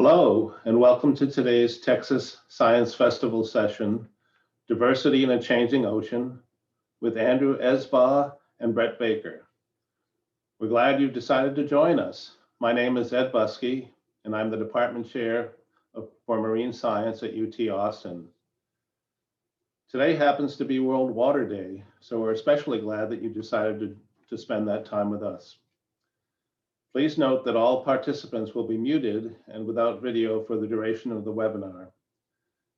Hello, and welcome to today's Texas Science Festival session, Diversity in a Changing Ocean, with Andrew Esbaugh and Brett Baker. We're glad you've decided to join us. My name is Ed Buskey, and I'm the Department Chair for Marine Science at UT Austin. Today happens to be World Water Day, so we're especially glad that you decided to spend that time with us. Please note that all participants will be muted and without video for the duration of the webinar.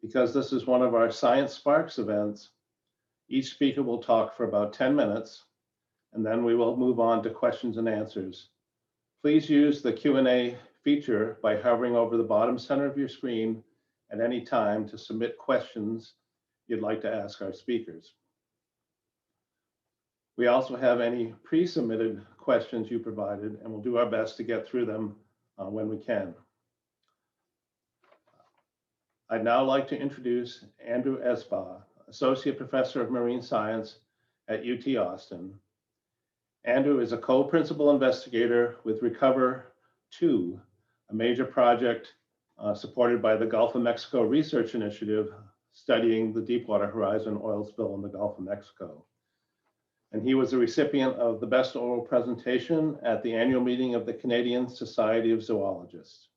Because this is one of our Science Sparks events, each speaker will talk for about 10 minutes, and then we will move on to questions and answers. Please use the Q&A feature by hovering over the bottom center of your screen at any time to submit questions you'd like to ask our speakers. We also have any pre-submitted questions you provided, and we'll do our best to get through them when we can. I'd now like to introduce Andrew Esbaugh, Associate Professor of Marine Science at UT Austin. Andrew is a co-principal investigator with Recover 2, a major project supported by the Gulf of Mexico Research Initiative studying the Deepwater Horizon oil spill in the Gulf of Mexico. And he was the recipient of the Best Oral Presentation at the annual meeting of the Canadian Society of Zoologists.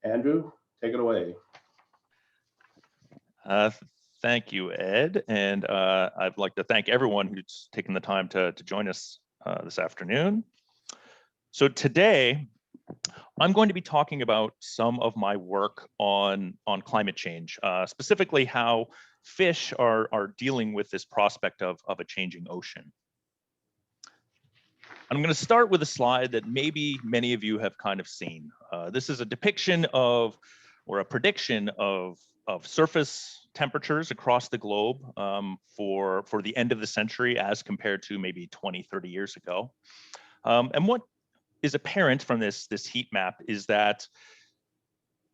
Andrew, take it away. Thank you, Ed. And I'd like to thank everyone who's taken the time to join us this afternoon. So today, I'm going to be talking about some of my work on climate change, specifically how fish are dealing with this prospect of a changing ocean. I'm going to start with a slide that maybe many of you have kind of seen. This is a depiction of, or a prediction of surface temperatures across the globe for the end of the century as compared to maybe 20, 30 years ago. And what is apparent from this heat map is that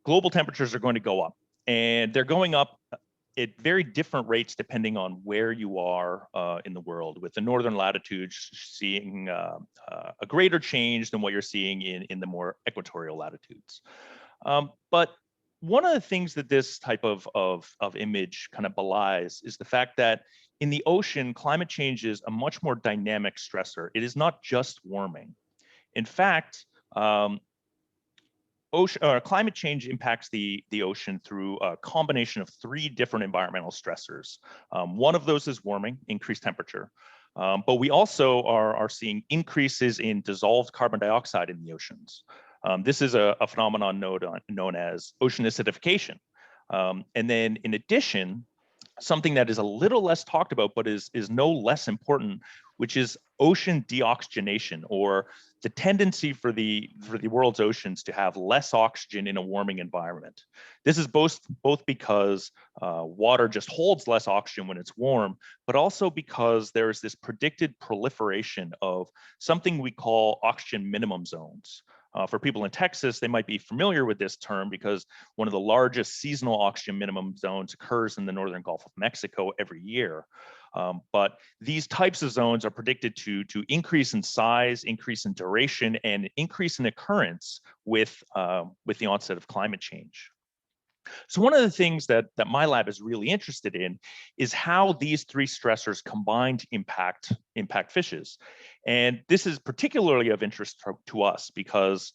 global temperatures are going to go up, and they're going up at very different rates depending on where you are in the world, with the northern latitudes seeing a greater change than what you're seeing in the more equatorial latitudes. But one of the things that this type of image kind of belies is the fact that in the ocean, climate change is a much more dynamic stressor. It is not just warming. In fact, climate change impacts the ocean through a combination of 3 different environmental stressors. One of those is warming, increased temperature. But we also are seeing increases in dissolved carbon dioxide in the oceans. This is a phenomenon known as ocean acidification. And then in addition, something that is a little less talked about, but is no less important, which is ocean deoxygenation, or the tendency for the world's oceans to have less oxygen in a warming environment. This is both because water just holds less oxygen when it's warm, but also because there is this predicted proliferation of something we call oxygen minimum zones. For people in Texas, they might be familiar with this term because one of the largest seasonal oxygen minimum zones occurs in the northern Gulf of Mexico every year. But these types of zones are predicted to increase in size, increase in duration, and increase in occurrence with the onset of climate change. So one of the things that my lab is really interested in is how these 3 stressors combined impact fishes. And this is particularly of interest to us because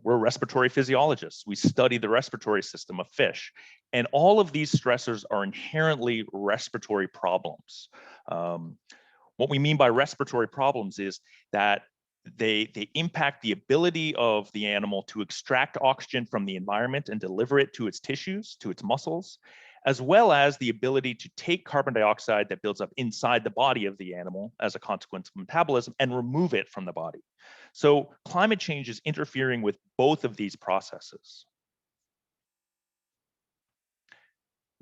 we're respiratory physiologists. We study the respiratory system of fish. And all of these stressors are inherently respiratory problems. What we mean by respiratory problems is that they impact the ability of the animal to extract oxygen from the environment and deliver it to its tissues, to its muscles, as well as the ability to take carbon dioxide that builds up inside the body of the animal as a consequence of metabolism and remove it from the body. So climate change is interfering with both of these processes.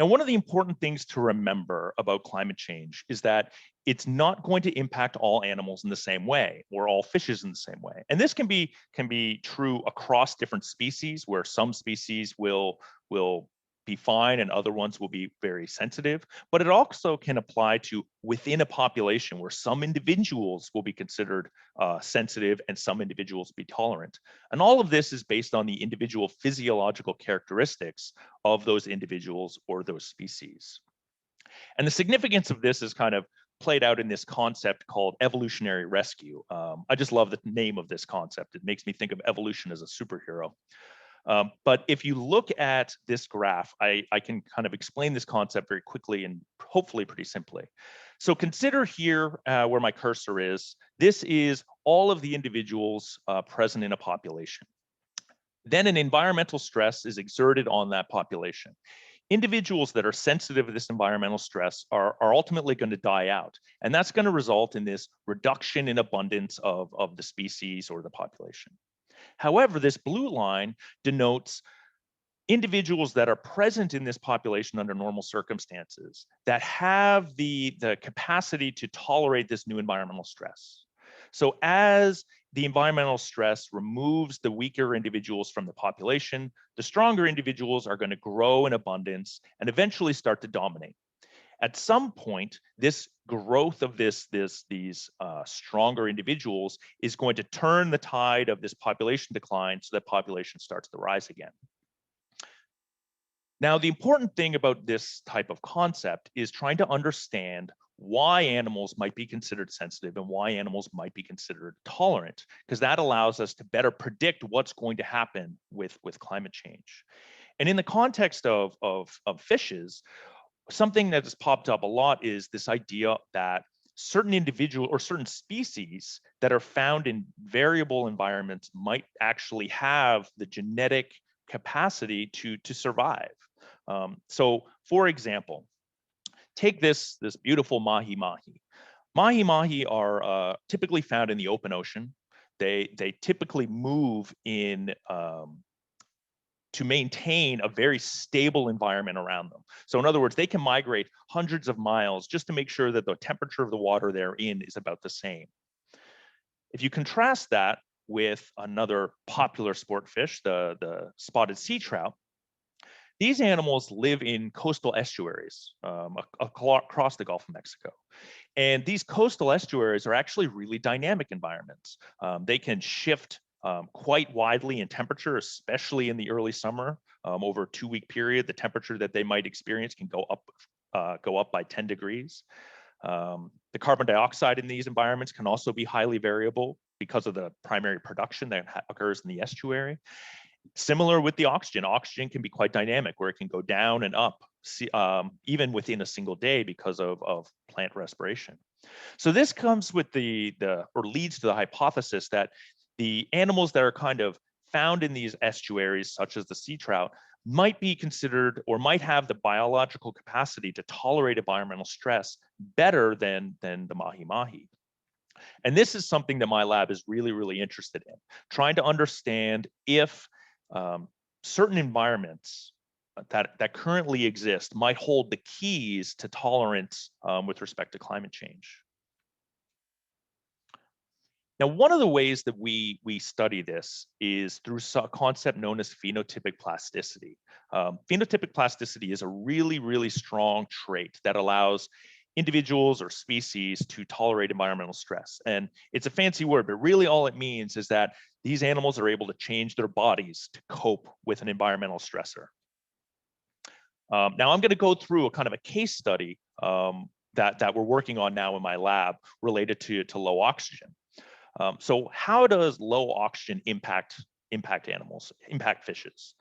Now, one of the important things to remember about climate change is that it's not going to impact all animals in the same way, or all fishes in the same way. And this can be true across different species, where some species will be fine and other ones will be very sensitive, but it also can apply to within a population where some individuals will be considered sensitive and some individuals be tolerant. And all of this is based on the individual physiological characteristics of those individuals or those species. And the significance of this is kind of played out in this concept called evolutionary rescue. I just love the name of this concept. It makes me think of evolution as a superhero. But if you look at this graph, I can kind of explain this concept very quickly and hopefully pretty simply. So consider here where my cursor is. This is all of the individuals present in a population. Then an environmental stress is exerted on that population. Individuals that are sensitive to this environmental stress are ultimately going to die out. And that's going to result in this reduction in abundance of the species or the population. However, this blue line denotes individuals that are present in this population under normal circumstances that have the capacity to tolerate this new environmental stress. So as the environmental stress removes the weaker individuals from the population, the stronger individuals are going to grow in abundance and eventually start to dominate. At some point, this growth of these stronger individuals is going to turn the tide of this population decline so that population starts to rise again. Now, the important thing about this type of concept is trying to understand why animals might be considered sensitive and why animals might be considered tolerant, because that allows us to better predict what's going to happen with climate change. And in the context of fishes, something that has popped up a lot is this idea that certain individual or certain species that are found in variable environments might actually have the genetic capacity to survive. So for example, take this beautiful mahi-mahi. Mahi-mahi are typically found in the open ocean. They typically move in to maintain a very stable environment around them. So in other words, they can migrate hundreds of miles just to make sure that the temperature of the water they're in is about the same. If you contrast that with another popular sport fish, the spotted sea trout, these animals live in coastal estuaries across the Gulf of Mexico. And these coastal estuaries are actually really dynamic environments. They can shift quite widely in temperature, especially in the early summer. Over a 2-week period, the temperature that they might experience can go up by 10 degrees. The carbon dioxide in these environments can also be highly variable because of the primary production that occurs in the estuary. Similar with the oxygen. Oxygen can be quite dynamic, where it can go down and up, even within a single day because of plant respiration. So this comes with or leads to the hypothesis that the animals that are kind of found in these estuaries, such as the sea trout, might be considered or might have the biological capacity to tolerate environmental stress better than the mahi-mahi. And this is something that my lab is really, really interested in, trying to understand if certain environments that currently exist might hold the keys to tolerance with respect to climate change. Now, one of the ways that we study this is through a concept known as phenotypic plasticity. Phenotypic plasticity is a really, really strong trait that allows individuals or species to tolerate environmental stress. And it's a fancy word, but really all it means is that these animals are able to change their bodies to cope with an environmental stressor. Now I'm going to go through a kind of a case study that we're working on now in my lab related to low oxygen. So how does low oxygen impact animals, impact fishes?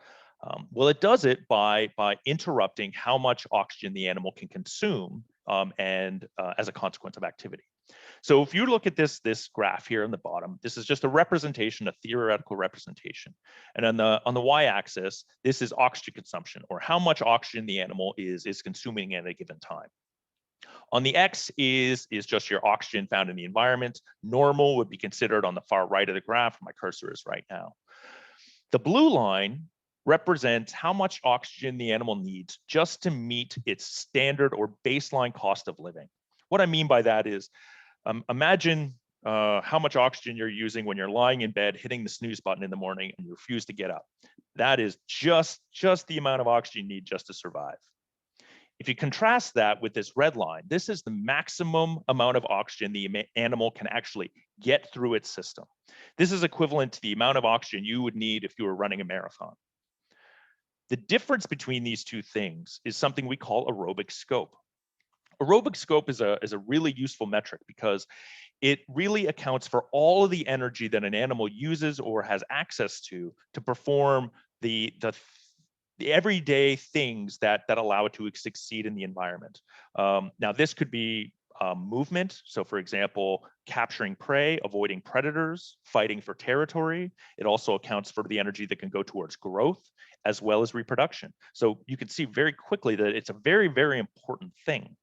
Well, it does it by interrupting how much oxygen the animal can consume and as a consequence of activity. So if you look at this graph here on the bottom, this is just a representation, a theoretical representation. And on the y-axis, this is oxygen consumption, or how much oxygen the animal is consuming at a given time. On the X is just your oxygen found in the environment. Normal would be considered on the far right of the graph, where my cursor is right now. The blue line represents how much oxygen the animal needs just to meet its standard or baseline cost of living. What I mean by that is, imagine how much oxygen you're using when you're lying in bed, hitting the snooze button in the morning, and you refuse to get up. That is just the amount of oxygen you need just to survive. If you contrast that with this red line, this is the maximum amount of oxygen the animal can actually get through its system. This is equivalent to the amount of oxygen you would need if you were running a marathon. The difference between these two things is something we call aerobic scope. Aerobic scope is a really useful metric because it really accounts for all of the energy that an animal uses or has access to perform the everyday things that allow it to succeed in the environment. Now, this could be movement. So for example, capturing prey, avoiding predators, fighting for territory. It also accounts for the energy that can go towards growth as well as reproduction. So you can see very quickly that it's a very, very important thing.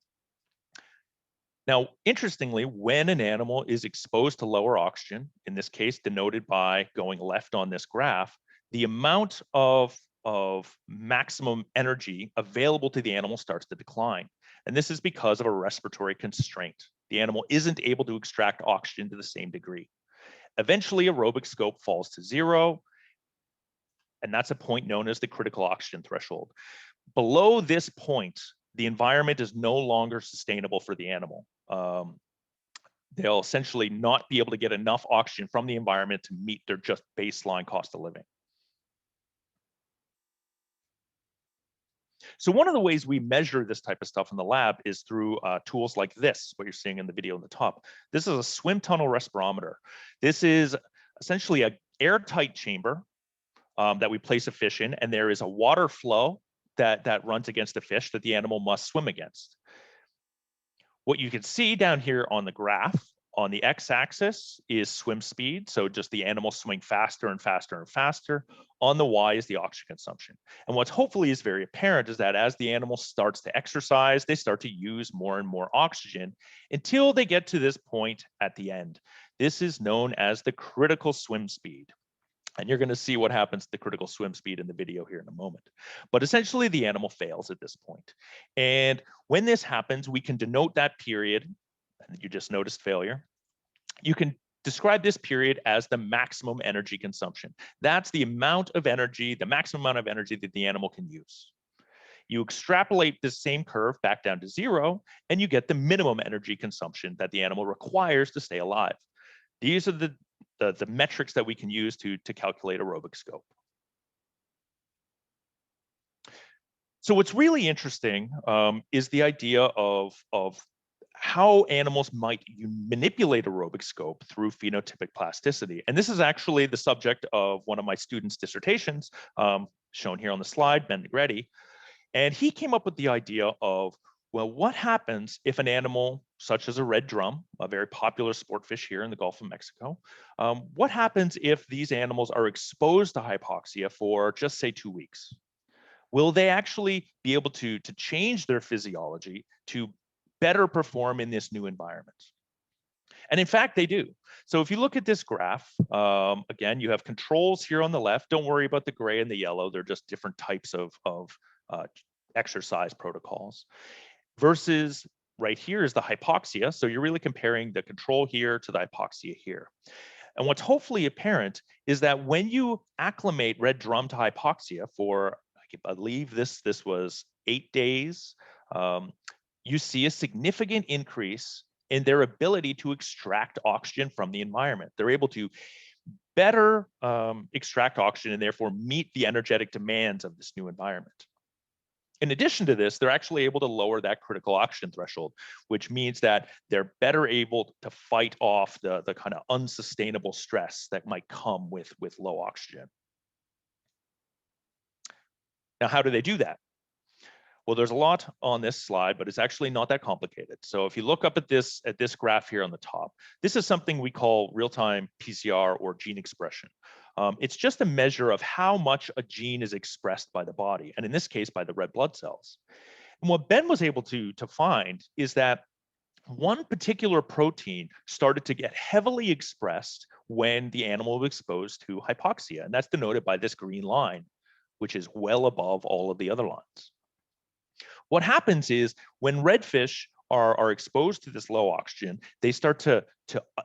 Now, interestingly, when an animal is exposed to lower oxygen, in this case denoted by going left on this graph, the amount of maximum energy available to the animal starts to decline. And this is because of a respiratory constraint. The animal isn't able to extract oxygen to the same degree. Eventually, aerobic scope falls to 0, and that's a point known as the critical oxygen threshold. Below this point, the environment is no longer sustainable for the animal. They'll essentially not be able to get enough oxygen from the environment to meet their just baseline cost of living. So one of the ways we measure this type of stuff in the lab is through tools like this, what you're seeing in the video on the top. This is a swim tunnel respirometer. This is essentially an airtight chamber that we place a fish in, and there is a water flow that runs against the fish that the animal must swim against. What you can see down here on the graph, on the x-axis is swim speed, so just the animal swimming faster and faster and faster. On the y is the oxygen consumption. And what's hopefully is very apparent is that as the animal starts to exercise, they start to use more and more oxygen until they get to this point at the end. This is known as the critical swim speed. And you're going to see what happens to the critical swim speed in the video here in a moment. But essentially, the animal fails at this point. And when this happens, we can denote that period, and you just noticed failure. You can describe this period as the maximum energy consumption. That's the amount of energy, the maximum amount of energy that the animal can use. You extrapolate this same curve back down to 0, and you get the minimum energy consumption that the animal requires to stay alive. These are the metrics that we can use to calculate aerobic scope. So what's really interesting is the idea of how animals might manipulate aerobic scope through phenotypic plasticity. And this is actually the subject of one of my students' dissertations, shown here on the slide, Ben Negretti. And he came up with the idea of, well, what happens if an animal, such as a red drum, a very popular sport fish here in the Gulf of Mexico, what happens if these animals are exposed to hypoxia for just say 2 weeks? Will they actually be able to change their physiology to better perform in this new environment? And in fact, they do. So if you look at this graph, again, you have controls here on the left. Don't worry about the gray and the yellow. They're just different types of exercise protocols. Versus right here is the hypoxia. So you're really comparing the control here to the hypoxia here. And what's hopefully apparent is that when you acclimate red drum to hypoxia for, I believe this was 8 days, you see a significant increase in their ability to extract oxygen from the environment. They're able to better extract oxygen and therefore meet the energetic demands of this new environment. In addition to this, they're actually able to lower that critical oxygen threshold, which means that they're better able to fight off the kind of unsustainable stress that might come with low oxygen. Now, how do they do that? Well, there's a lot on this slide, but it's actually not that complicated. So if you look up at this graph here on the top, this is something we call real-time PCR or gene expression. It's just a measure of how much a gene is expressed by the body, and in this case, by the red blood cells. And what Ben was able to find is that one particular protein started to get heavily expressed when the animal was exposed to hypoxia, and that's denoted by this green line, which is well above all of the other lines. What happens is when redfish are exposed to this low oxygen, they start to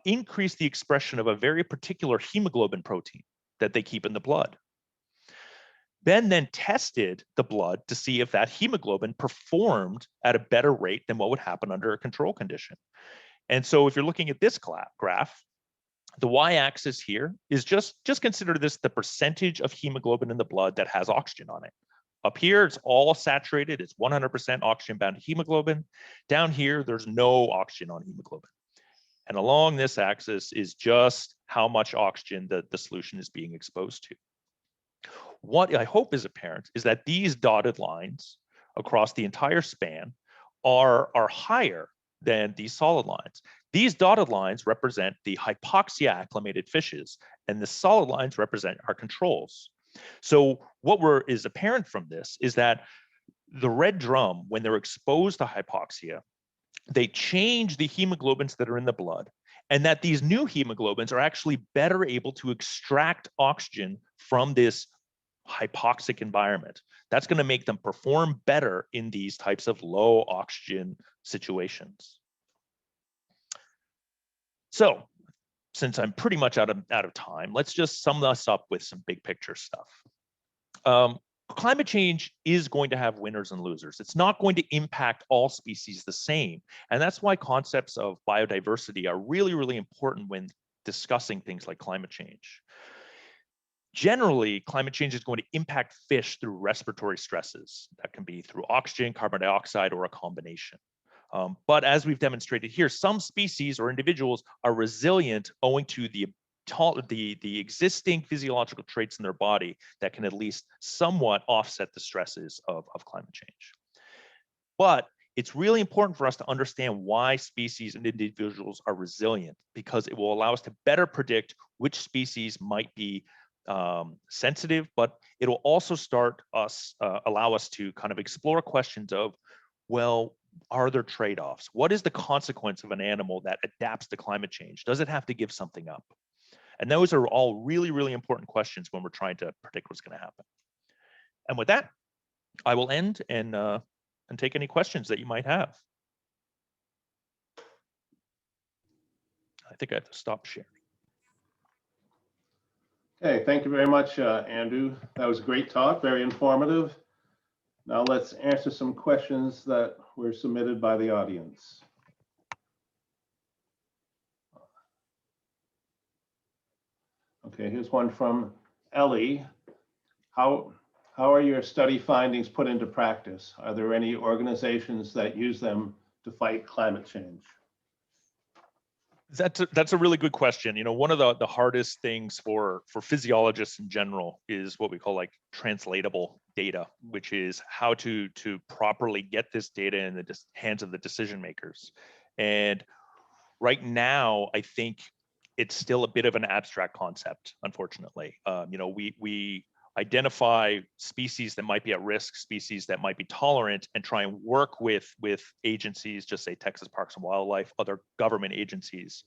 increase the expression of a very particular hemoglobin protein that they keep in the blood. then tested the blood to see if that hemoglobin performed at a better rate than what would happen under a control condition. And so if you're looking at this graph, the y-axis here is just consider this the percentage of hemoglobin in the blood that has oxygen on it. Up here, it's all saturated. It's 100% oxygen-bound hemoglobin. Down here, there's no oxygen on hemoglobin. And along this axis is just how much oxygen the solution is being exposed to. What I hope is apparent is that these dotted lines across the entire span are higher than these solid lines. These dotted lines represent the hypoxia acclimated fishes, and the solid lines represent our controls. So what is apparent from this is that the red drum, when they're exposed to hypoxia, they change the hemoglobins that are in the blood, and that these new hemoglobins are actually better able to extract oxygen from this hypoxic environment. That's going to make them perform better in these types of low oxygen situations. So, since I'm pretty much out of time, let's just sum this up with some big picture stuff. Climate change is going to have winners and losers. It's not going to impact all species the same. And that's why concepts of biodiversity are really, really important when discussing things like climate change. Generally, climate change is going to impact fish through respiratory stresses. That can be through oxygen, carbon dioxide, or a combination. But as we've demonstrated here, some species or individuals are resilient owing to the existing physiological traits in their body that can at least somewhat offset the stresses of climate change. But it's really important for us to understand why species and individuals are resilient, because it will allow us to better predict which species might be sensitive, but it'll also allow us to kind of explore questions of, well, are there trade-offs? What is the consequence of an animal that adapts to climate change? Does it have to give something up? And those are all really, really important questions when we're trying to predict what's going to happen. And with that, I will end and take any questions that you might have. I think I have to stop sharing. Okay, thank you very much, Andrew. That was a great talk, very informative. Now let's answer some questions that were submitted by the audience. Okay, here's one from Ellie. How are your study findings put into practice? Are there any organizations that use them to fight climate change? That's a really good question. You know, one of the hardest things for physiologists in general is what we call like translatable data, which is how to properly get this data in the hands of the decision makers. And right now, I think it's still a bit of an abstract concept, unfortunately. You know, we identify species that might be at risk, species that might be tolerant, and try and work with agencies, just say Texas Parks and Wildlife, other government agencies,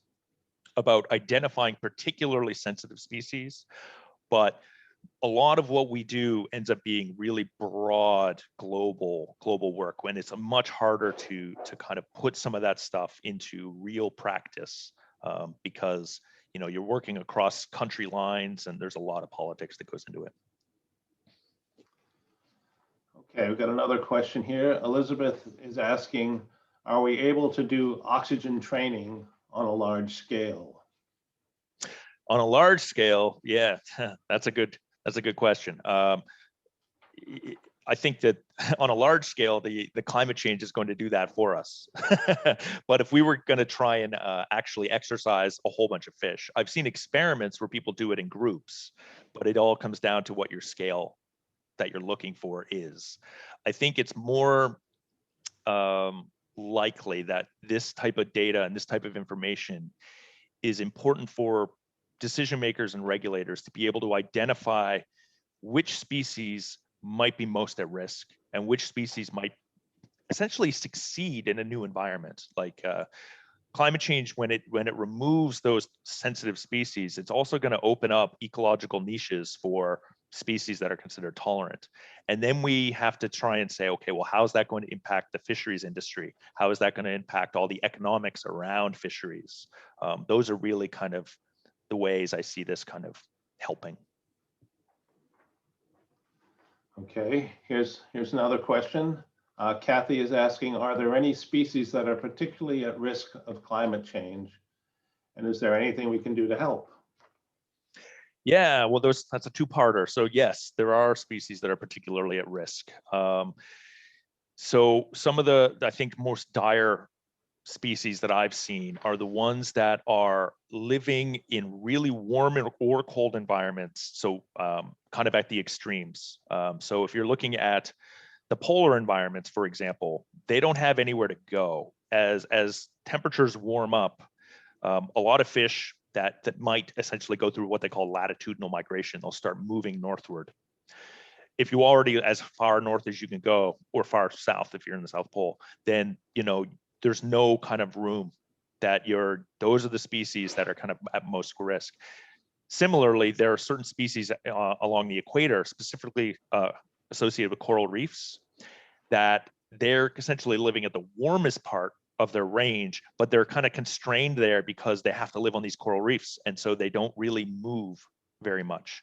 about identifying particularly sensitive species. But a lot of what we do ends up being really broad global work, when it's much harder to kind of put some of that stuff into real practice, because you know, you're working across country lines and there's a lot of politics that goes into it. Okay, we've got another question here. Elizabeth is asking, are we able to do oxygen training on a large scale? On a large scale, yeah, that's a good question. I think that on a large scale, the climate change is going to do that for us. But if we were going to try and actually exercise a whole bunch of fish, I've seen experiments where people do it in groups, but it all comes down to what your scale that you're looking for is. I think it's more likely that this type of data and this type of information is important for decision makers and regulators to be able to identify which species might be most at risk and which species might essentially succeed in a new environment. Like climate change, when it removes those sensitive species, it's also going to open up ecological niches for species that are considered tolerant. And then we have to try and say, okay, well, how is that going to impact the fisheries industry? How is that going to impact all the economics around fisheries? Those are really kind of the ways I see this kind of helping. Okay, here's another question. Kathy is asking, are there any species that are particularly at risk of climate change? And is there anything we can do to help? Yeah, well, that's a two-parter. So yes, there are species that are particularly at risk. So some of the, I think, most dire species that I've seen are the ones that are living in really warm or cold environments. So kind of at the extremes. So if you're looking at the polar environments, for example, they don't have anywhere to go. As temperatures warm up, a lot of fish that might essentially go through what they call latitudinal migration, they'll start moving northward. If you already as far north as you can go, or far south if you're in the South Pole, then there's no kind of room that those are the species that are kind of at most risk. Similarly, there are certain species along the equator, specifically associated with coral reefs, that they're essentially living at the warmest part of their range, but they're kind of constrained there because they have to live on these coral reefs, and so they don't really move very much.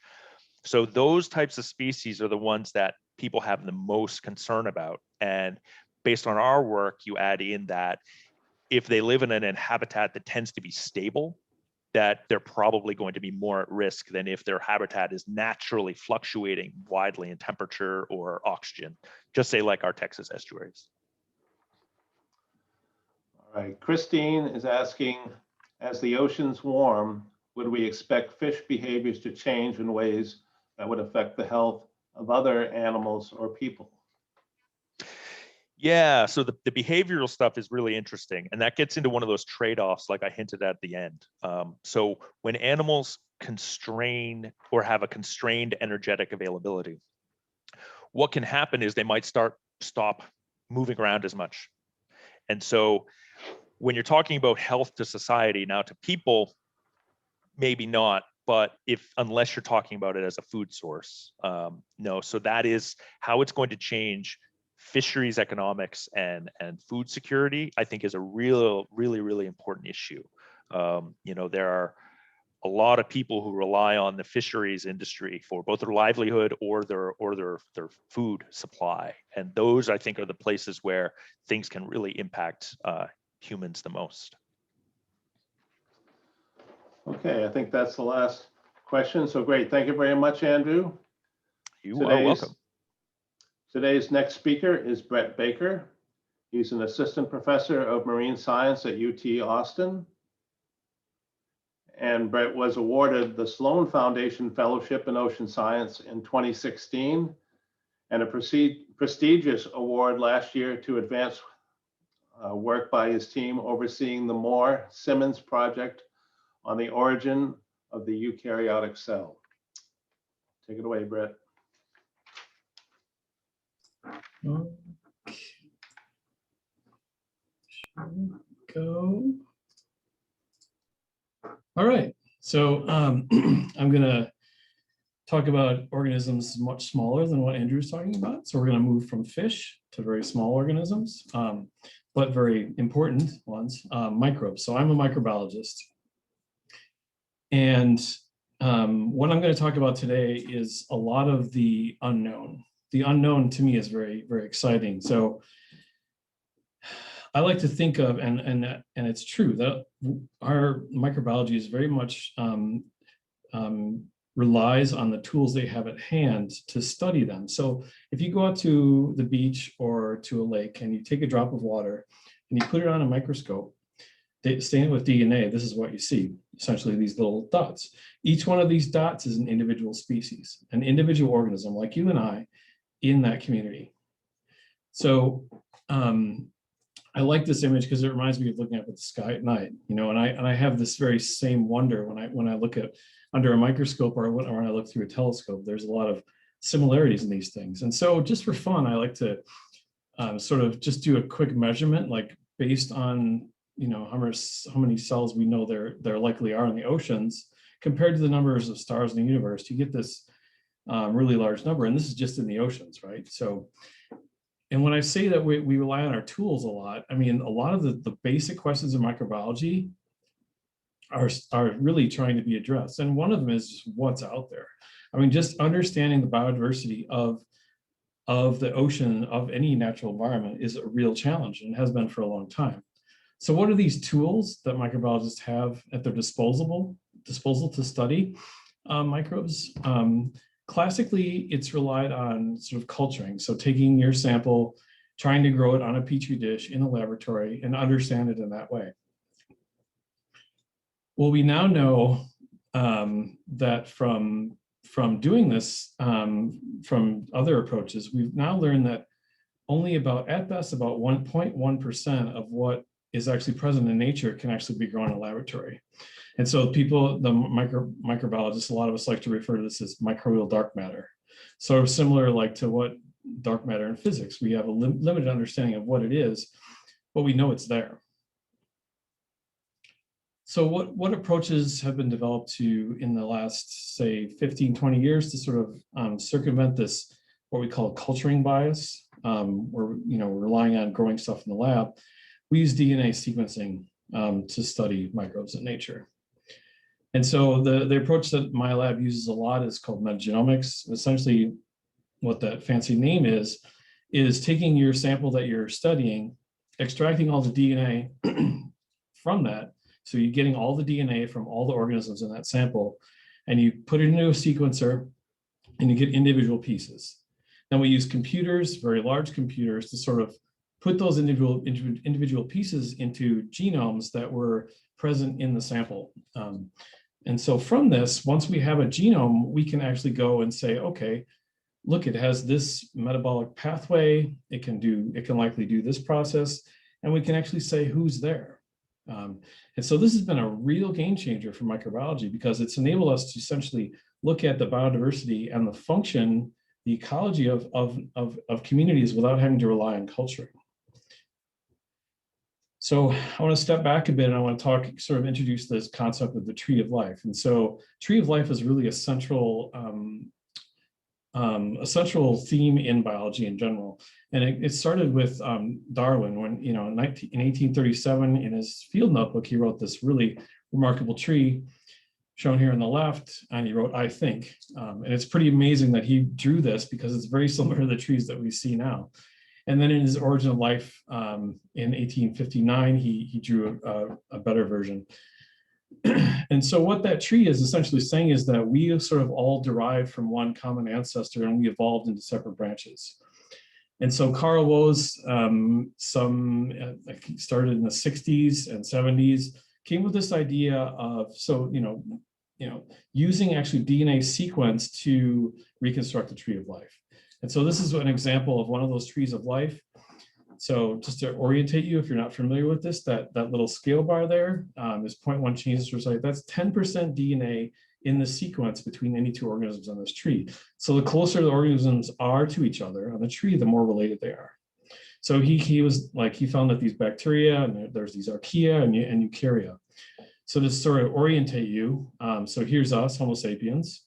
So those types of species are the ones that people have the most concern about. And based on our work, you add in that if they live in an habitat that tends to be stable, that they're probably going to be more at risk than if their habitat is naturally fluctuating widely in temperature or oxygen, just say like our Texas estuaries. All right, Christine is asking, as the oceans warm, would we expect fish behaviors to change in ways that would affect the health of other animals or people? Yeah, so the behavioral stuff is really interesting, and that gets into one of those trade-offs like I hinted at the end. So when animals constrain or have a constrained energetic availability, what can happen is they might stop moving around as much. And so when you're talking about health to society, now to people, maybe not, but unless you're talking about it as a food source, no. So that is how it's going to change fisheries economics and food security, I think, is a really important issue. There are a lot of people who rely on the fisheries industry for both their livelihood or their food supply, and those, I think, are the places where things can really impact humans the most. Okay, I think that's the last question. So great. Thank you very much, Andrew. You are welcome. Today's next speaker is Brett Baker. He's an assistant professor of marine science at UT Austin. And Brett was awarded the Sloan Foundation Fellowship in Ocean Science in 2016 and a prestigious award last year to advance work by his team overseeing the Moore-Simmons project on the origin of the eukaryotic cell. Take it away, Brett. Okay. Go. All right. So I'm going to talk about organisms much smaller than what Andrew was talking about. So we're going to move from fish to very small organisms, but very important ones, microbes. So I'm a microbiologist. And what I'm going to talk about today is a lot of the unknown. The unknown to me is very, very exciting. So I like to think of, and it's true, that our microbiology is very much relies on the tools they have at hand to study them. So if you go out to the beach or to a lake and you take a drop of water and you put it on a microscope, stained with DNA, this is what you see, essentially these little dots. Each one of these dots is an individual species, an individual organism like you and I in that community. So I like this image because it reminds me of looking up at the sky at night, and I have this very same wonder when I look at under a microscope or when I look through a telescope. There's a lot of similarities in these things, and so just for fun, I like to sort of just do a quick measurement, like based on how many cells we know there likely are in the oceans compared to the numbers of stars in the universe. You get this really large number, and this is just in the oceans, right? So. And when I say that we rely on our tools a lot, I mean, a lot of the basic questions in microbiology are really trying to be addressed. And one of them is what's out there. I mean, just understanding the biodiversity of of the ocean, of any natural environment, is a real challenge and has been for a long time. So what are these tools that microbiologists have at their disposal to study microbes? Classically, it's relied on sort of culturing. So taking your sample, trying to grow it on a petri dish in a laboratory and understand it in that way. Well, we now know that from doing this, from other approaches, we've now learned that only at best about 1.1% of what is actually present in nature can actually be grown in a laboratory. And so people, the microbiologists, a lot of us like to refer to this as microbial dark matter. So similar like to what dark matter in physics, we have a limited understanding of what it is, but we know it's there. So what approaches have been developed in the last, say, 15, 20 years to sort of circumvent this, what we call culturing bias, where we're relying on growing stuff in the lab? We use DNA sequencing to study microbes in nature. And so the approach that my lab uses a lot is called metagenomics. Essentially, what that fancy name is taking your sample that you're studying, extracting all the DNA from that. So you're getting all the DNA from all the organisms in that sample, and you put it into a sequencer, and you get individual pieces. Then we use computers, very large computers, to sort of put those individual pieces into genomes that were present in the sample. And so from this, once we have a genome, we can actually go and say, okay, look, it has this metabolic pathway. It can likely do this process, and we can actually say who's there. And so this has been a real game changer for microbiology, because it's enabled us to essentially look at the biodiversity and the function, the ecology of communities without having to rely on culturing. So I want to step back a bit, and I want to introduce this concept of the tree of life. And so tree of life is really a central theme in biology in general. And it started with Darwin when, in 1837, in his field notebook, he wrote this really remarkable tree shown here on the left, and he wrote, "I think." And it's pretty amazing that he drew this, because it's very similar to the trees that we see now. And then in his Origin of Life in 1859, he drew a better version. And so what that tree is essentially saying is that we sort of all derived from one common ancestor, and we evolved into separate branches. And so Carl Woese, he started in the 60s and 70s, came with this idea of, using actually DNA sequence to reconstruct the tree of life. And so this is an example of one of those trees of life. So just to orientate you, if you're not familiar with this, that little scale bar there is 0.1 changes per cycle. That's 10% DNA in the sequence between any two organisms on this tree. So the closer the organisms are to each other on the tree, the more related they are. So he found that these bacteria, and there's these archaea and eukarya. So to sort of orientate you, so here's us, Homo sapiens.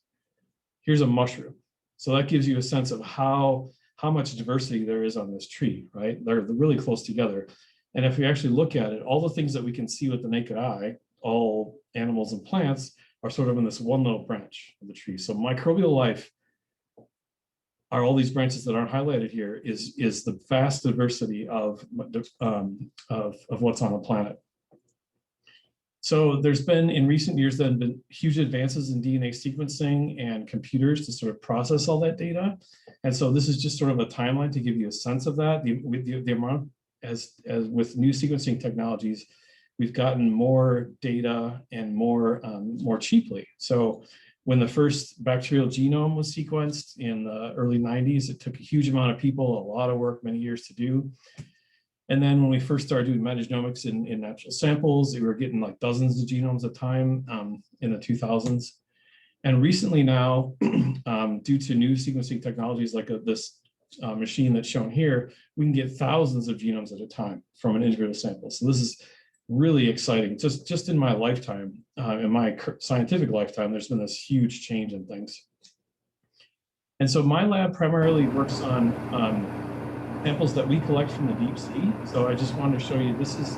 Here's a mushroom. So that gives you a sense of how much diversity there is on this tree, right? They're really close together. And if we actually look at it, all the things that we can see with the naked eye, all animals and plants, are sort of in this one little branch of the tree. So microbial life are all these branches that aren't highlighted here, is the vast diversity of what's on the planet. So there's been, in recent years, there have been huge advances in DNA sequencing and computers to sort of process all that data. And so this is just sort of a timeline to give you a sense of that. The amount, as with new sequencing technologies, we've gotten more data and more cheaply. So when the first bacterial genome was sequenced in the early 90s, it took a huge amount of people, a lot of work, many years to do. And then when we first started doing metagenomics in natural samples, we were getting like dozens of genomes at a time in the 2000s. And recently now, due to new sequencing technologies like this machine that's shown here, we can get thousands of genomes at a time from an individual sample. So this is really exciting. Just in my lifetime, in my scientific lifetime, there's been this huge change in things. And so my lab primarily works on samples that we collect from the deep sea. So I just wanted to show you, this is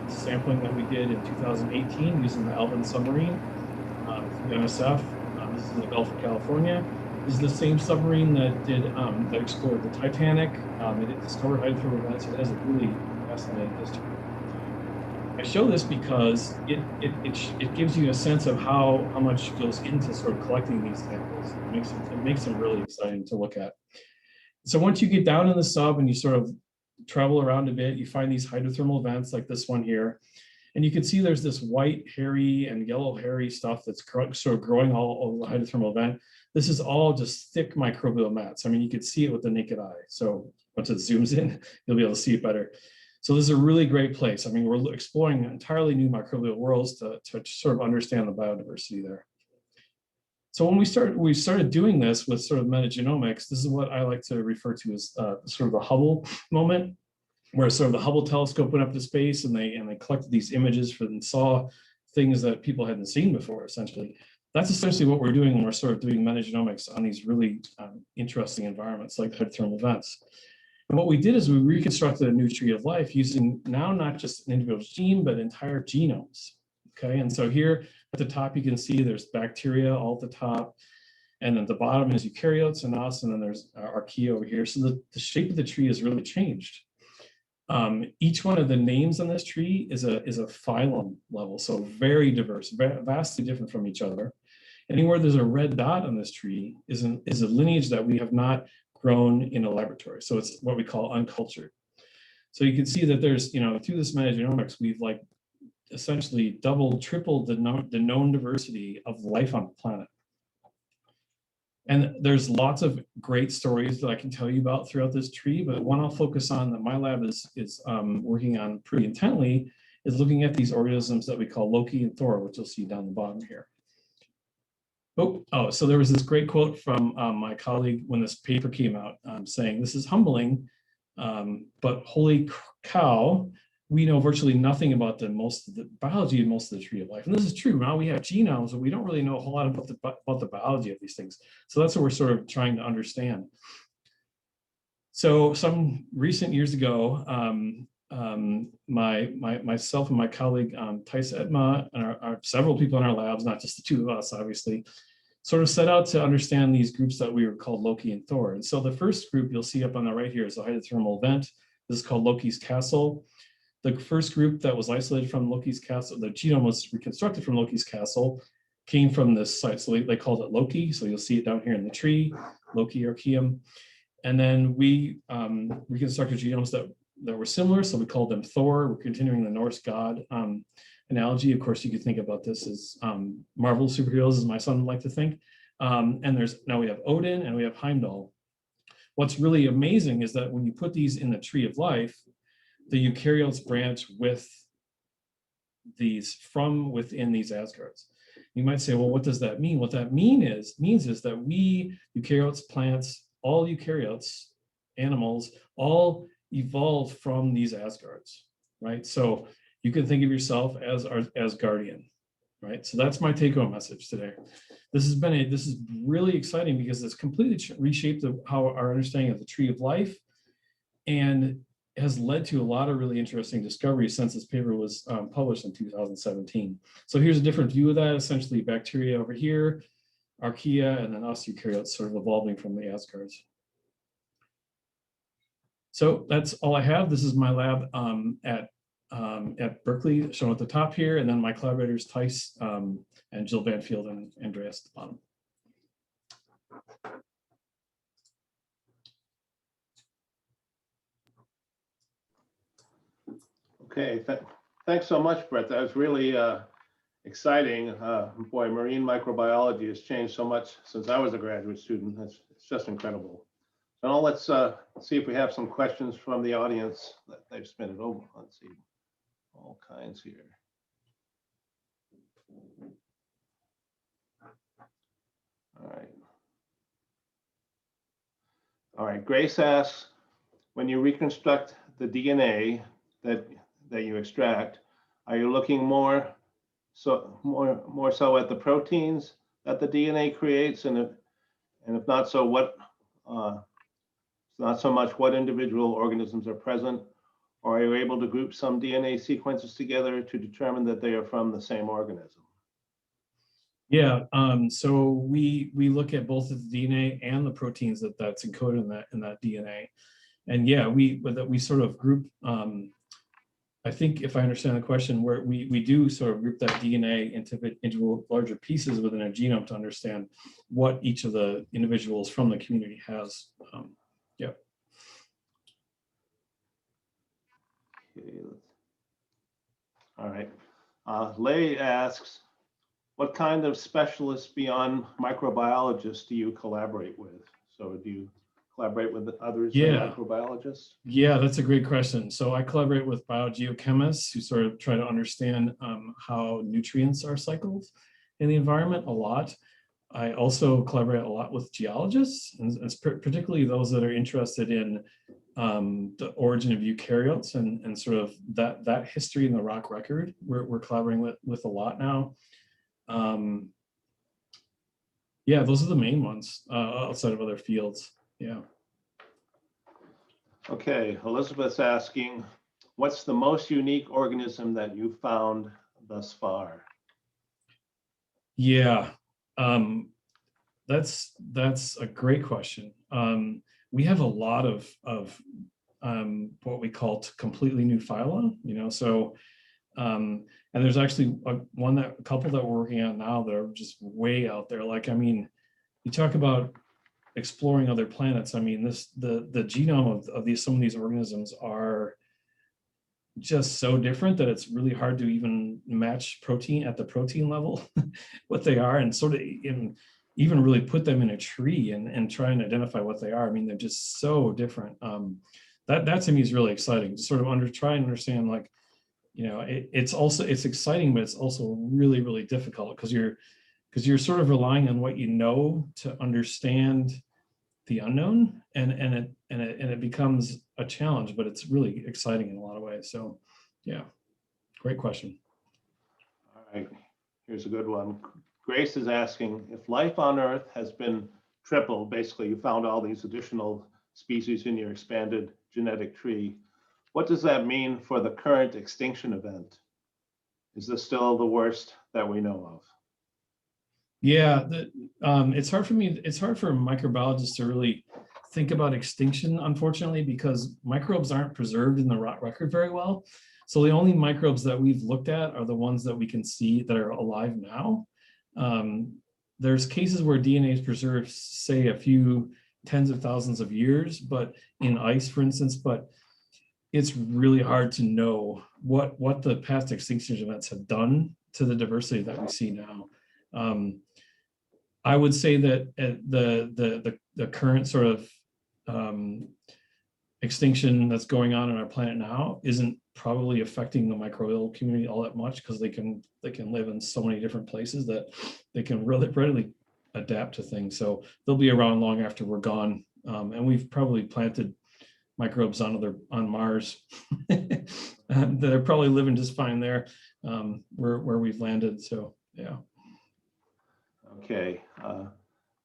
sampling that we did in 2018 using the Alvin submarine, through NSF. This is in the Gulf of California. This is the same submarine that did that explored the Titanic. It discovered hydrothermal vents. It has a really fascinating history. I show this because it gives you a sense of how much goes into sort of collecting these samples. It makes them really exciting to look at. So once you get down in the sub and you sort of travel around a bit, you find these hydrothermal vents like this one here. And you can see there's this white, hairy, and yellow, hairy stuff that's sort of growing all over the hydrothermal vent. This is all just thick microbial mats. I mean, you could see it with the naked eye. So once it zooms in, you'll be able to see it better. So this is a really great place. I mean, we're exploring entirely new microbial worlds to sort of understand the biodiversity there. So when we started doing this with sort of metagenomics, this is what I like to refer to as sort of the Hubble moment, where sort of the Hubble telescope went up to space and they collected these images and saw things that people hadn't seen before, essentially. That's essentially what we're doing when we're sort of doing metagenomics on these really interesting environments like hydrothermal vents. And what we did is we reconstructed a new tree of life using now not just an individual gene, but entire genomes. Okay, and so here at the top, you can see there's bacteria all at the top. And at the bottom is eukaryotes and us, and then there's archaea over here. So the shape of the tree has really changed. Each one of the names on this tree is a phylum level, so very diverse, vastly different from each other. Anywhere there's a red dot on this tree is a lineage that we have not grown in a laboratory. So it's what we call uncultured. So you can see that there's, through this metagenomics, we've like essentially doubled, tripled the known diversity of life on the planet. And there's lots of great stories that I can tell you about throughout this tree, but one I'll focus on that my lab is working on pretty intently is looking at these organisms that we call Loki and Thor, which you'll see down the bottom here. So there was this great quote from my colleague when this paper came out saying, this is humbling, but holy cow, we know virtually nothing about the biology of most of the tree of life. And this is true. Now we have genomes, but we don't really know a whole lot about the biology of these things. So that's what we're sort of trying to understand. So some recent years ago, myself and my colleague, Thijs Edma, and several people in our labs, not just the two of us, obviously, sort of set out to understand these groups that we were called Loki and Thor. And so the first group you'll see up on the right here is a hydrothermal vent. This is called Loki's castle. The first group that was isolated from Loki's castle, the genome was reconstructed from Loki's castle, came from this site. So they called it Loki. So you'll see it down here in the tree, Loki archaeum. And then we reconstructed genomes that were similar. So we called them Thor. We're continuing the Norse god analogy. Of course, you could think about this as Marvel superheroes, as my son would like to think. And now we have Odin and we have Heimdall. What's really amazing is that when you put these in the tree of life, the eukaryotes branch from within these Asgards. You might say, well, what does that mean? What that means is that we, eukaryotes, plants, all eukaryotes, animals, all evolved from these Asgards, right? So you can think of yourself as Asgardian, right? So that's my take-home message today. This is really exciting because it's completely reshaped how our understanding of the tree of life, and has led to a lot of really interesting discoveries since this paper was published in 2017. So here's a different view of that, essentially bacteria over here, archaea, and then us eukaryotes sort of evolving from the Asgards. So that's all I have. This is my lab at Berkeley, shown at the top here, and then my collaborators, Thijs and Jill Banfield and Andreas at the bottom. Okay, thanks so much, Brett. That was really exciting. Boy, marine microbiology has changed so much since I was a graduate student. It's just incredible. So now let's see if we have some questions from the audience that they've submitted. Oh, let's see, all kinds here. All right, Grace asks, when you reconstruct the DNA that you extract, are you looking more so at the proteins that the DNA creates, and if not so, what not so much what individual organisms are present, or are you able to group some DNA sequences together to determine that they are from the same organism? Yeah, so we look at both the DNA and the proteins that's encoded in that DNA, and yeah, we sort of group. I think if I understand the question, where we do sort of group that DNA into larger pieces within a genome to understand what each of the individuals from the community has. Yeah. Okay, all right. Lei asks, what kind of specialists beyond microbiologists do you collaborate with? So do you collaborate with others than Yeah. microbiologists? Yeah, that's a great question. So I collaborate with biogeochemists who sort of try to understand how nutrients are cycled in the environment a lot. I also collaborate a lot with geologists, and particularly those that are interested in the origin of eukaryotes and sort of that history in the rock record. We're collaborating with a lot now. Yeah, those are the main ones outside of other fields. Yeah. Okay, Elizabeth's asking, what's the most unique organism that you've found thus far? Yeah, that's a great question. We have a lot of what we call completely new phyla, so and there's actually a couple that we're working on now that are just way out there. Like, I mean, you talk about exploring other planets. I mean, the genome of some of these organisms are just so different that it's really hard to even match protein at the protein level what they are, and sort of even really put them in a tree and try and identify what they are. I mean, they're just so different. That to me is really exciting to sort of try and understand, like, it's exciting, but it's also really, really difficult because you're sort of relying on what you know to understand the unknown, and it becomes a challenge, but it's really exciting in a lot of ways. So yeah, great question. All right, here's a good one. Grace is asking, if life on Earth has been tripled, basically you found all these additional species in your expanded genetic tree, what does that mean for the current extinction event? Is this still the worst that we know of? Yeah, it's hard for microbiologists to really think about extinction, unfortunately, because microbes aren't preserved in the record very well. So the only microbes that we've looked at are the ones that we can see that are alive now. There's cases where DNA is preserved, say, a few tens of thousands of years, but in ice, for instance, but it's really hard to know what the past extinction events have done to the diversity that we see now. I would say that the current sort of extinction that's going on our planet now isn't probably affecting the microbial community all that much, because they can live in so many different places that they can really readily adapt to things. So they'll be around long after we're gone, and we've probably planted microbes on Mars. They're probably living just fine there, where we've landed. So yeah. Okay,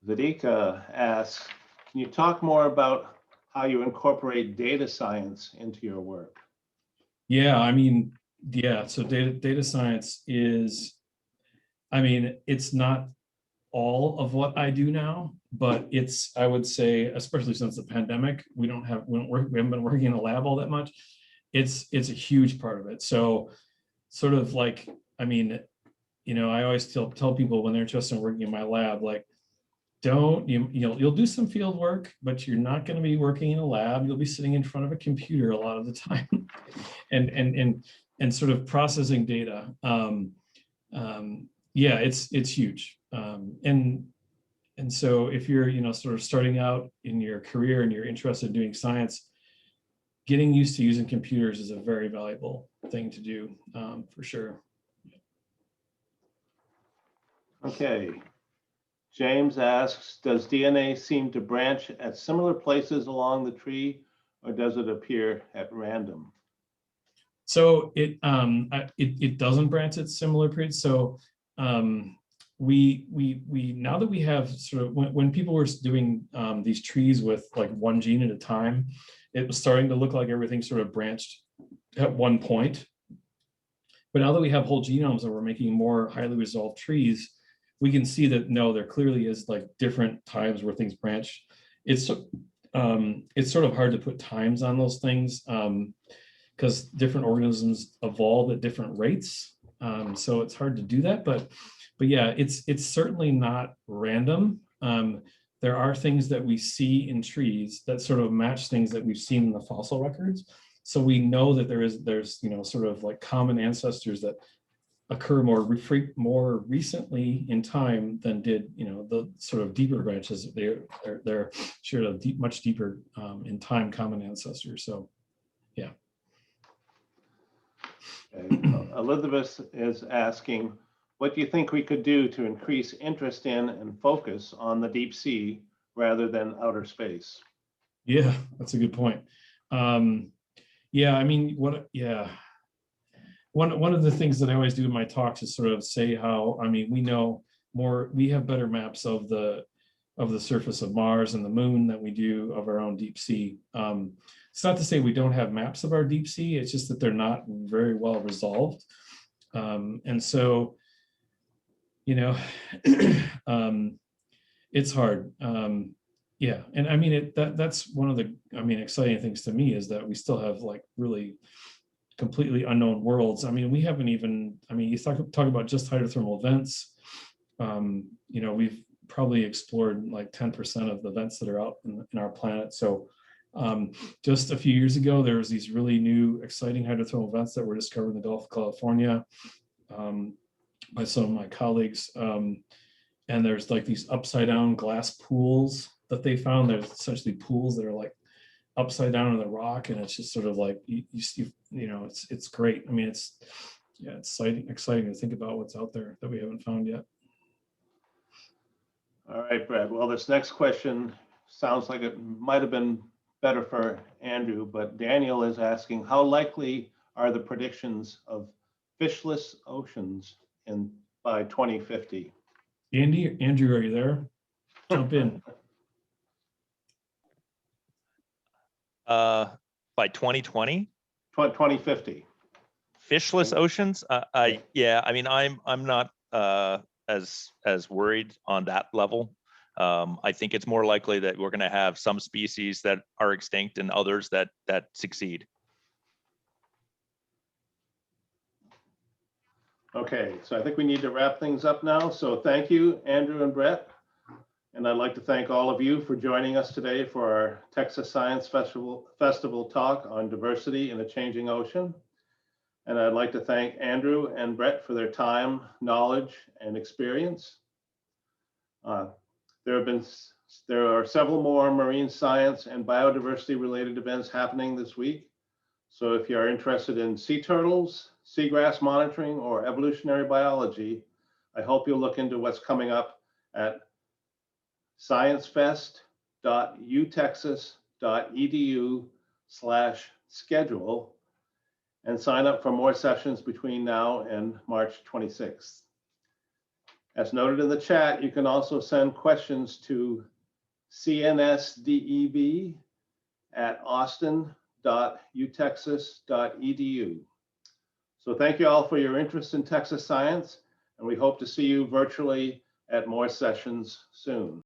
Vedika asks, can you talk more about how you incorporate data science into your work? Yeah, I mean, yeah, so data science is, I mean, it's not all of what I do now, but it's, I would say, especially since the pandemic, we haven't been working in a lab all that much. It's a huge part of it. So sort of like, I mean, I always tell people when they're interested in working in my lab, like, you'll do some field work, but you're not going to be working in a lab. You'll be sitting in front of a computer a lot of the time and sort of processing data. Yeah, it's huge. And so if you're, sort of starting out in your career and you're interested in doing science, getting used to using computers is a very valuable thing to do, for sure. Okay. James asks, does DNA seem to branch at similar places along the tree, or does it appear at random? So it doesn't branch at similar periods. So we now that we have sort of, when people were doing these trees with like one gene at a time, it was starting to look like everything sort of branched at one point. But now that we have whole genomes and we're making more highly resolved trees, we can see that, no, there clearly is like different times where things branch. It's sort of hard to put times on those things because different organisms evolve at different rates. So it's hard to do that, but yeah, it's certainly not random. There are things that we see in trees that sort of match things that we've seen in the fossil records. So we know that there's sort of like common ancestors that occur more recently in time than did the sort of deeper branches. They're shared a much deeper in time common ancestors. So yeah. Okay. Elizabeth is asking, what do you think we could do to increase interest in and focus on the deep sea rather than outer space? Yeah, that's a good point. Yeah, I mean, one of the things that I always do in my talks is sort of say how, I mean, we have better maps of the surface of Mars and the moon than we do of our own deep sea. It's not to say we don't have maps of our deep sea, it's just that they're not very well resolved. And so, it's hard. Yeah, and I mean, that's one of the, exciting things to me is that we still have like really completely unknown worlds. I mean, we haven't even, you talk about just hydrothermal vents. We've probably explored like 10% of the vents that are out in our planet. So just a few years ago, there was these really new, exciting hydrothermal vents that were discovered in the Gulf of California by some of my colleagues. And there's like these upside down glass pools that they found. There's essentially pools that are like upside down in the rock, and it's just sort of like it's great. I mean, it's exciting to think about what's out there that we haven't found yet. All right, Brad. Well, this next question sounds like it might have been better for Andrew, but Daniel is asking, how likely are the predictions of fishless oceans by 2050? Andrew, are you there? Jump in. By 2020? 2050. Fishless oceans? Yeah, I mean, I'm not as worried on that level. I think it's more likely that we're going to have some species that are extinct and others that succeed. Okay, so I think we need to wrap things up now. So thank you, Andrew and Brett. And I'd like to thank all of you for joining us today for our Texas Science Festival talk on diversity in a changing ocean. And I'd like to thank Andrew and Brett for their time, knowledge, and experience. There are several more marine science and biodiversity related events happening this week. So if you are interested in sea turtles, seagrass monitoring, or evolutionary biology, I hope you'll look into what's coming up at sciencefest.utexas.edu/schedule and sign up for more sessions between now and March 26th. As noted in the chat, you can also send questions to cnsdeb@austin.utexas.edu. So thank you all for your interest in Texas science, and we hope to see you virtually at more sessions soon.